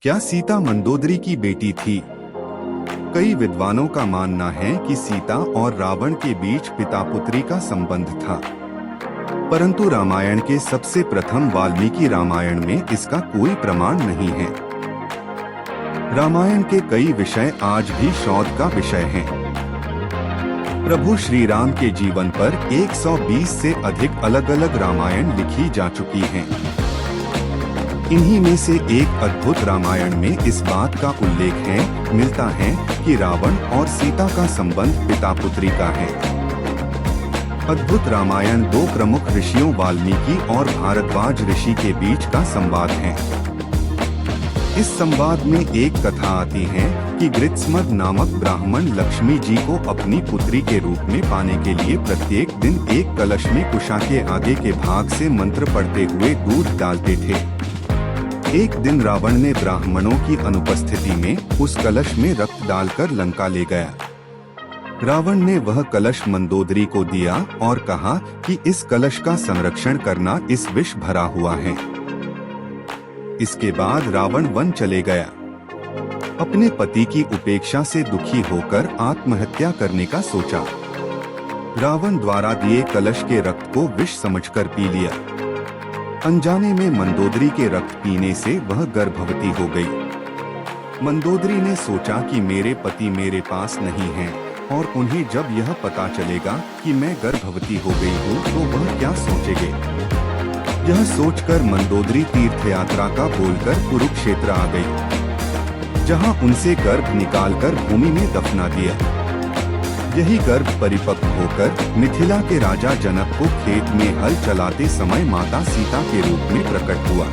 क्या सीता मंदोदरी की बेटी थी? कई विद्वानों का मानना है कि सीता और रावण के बीच पिता पुत्री का संबंध था, परंतु रामायण के सबसे प्रथम वाल्मीकि रामायण में इसका कोई प्रमाण नहीं है। रामायण के कई विषय आज भी शोध का विषय हैं। प्रभु श्री राम के जीवन पर 120 से अधिक अलग अलग रामायण लिखी जा चुकी हैं। इन्हीं में से एक अद्भुत रामायण में इस बात का उल्लेख मिलता है कि रावण और सीता का संबंध पिता पुत्री का है। अद्भुत रामायण दो प्रमुख ऋषियों वाल्मीकि और भारद्वाज ऋषि के बीच का संवाद है। इस संवाद में एक कथा आती है कि गृत्समद नामक ब्राह्मण लक्ष्मी जी को अपनी पुत्री के रूप में पाने के लिए प्रत्येक दिन एक कलश में कुशा के आगे के भाग से मंत्र पढ़ते हुए दूध डालते थे। एक दिन रावण ने ब्राह्मणों की अनुपस्थिति में उस कलश में रक्त डालकर लंका ले गया। रावण ने वह कलश मंदोदरी को दिया और कहा कि इस कलश का संरक्षण करना, इस विष भरा हुआ है। इसके बाद रावण वन चले गया। अपने पति की उपेक्षा से दुखी होकर आत्महत्या करने का सोचा। रावण द्वारा दिए कलश के रक्त को विष समझकर पी लिया। अनजाने में मंदोदरी के रक्त पीने से वह गर्भवती हो गई। मंदोदरी ने सोचा कि मेरे पति मेरे पास नहीं हैं और उन्हें जब यह पता चलेगा कि मैं गर्भवती हो गई हूँ तो वह क्या सोचेंगे। यह सोचकर मंदोदरी तीर्थ यात्रा का बोलकर कुरुक्षेत्र आ गई, जहाँ उनसे गर्भ निकालकर भूमि में दफना दिया। यही गर्भ परिपक्व होकर मिथिला के राजा जनक को खेत में हल चलाते समय माता सीता के रूप में प्रकट हुआ।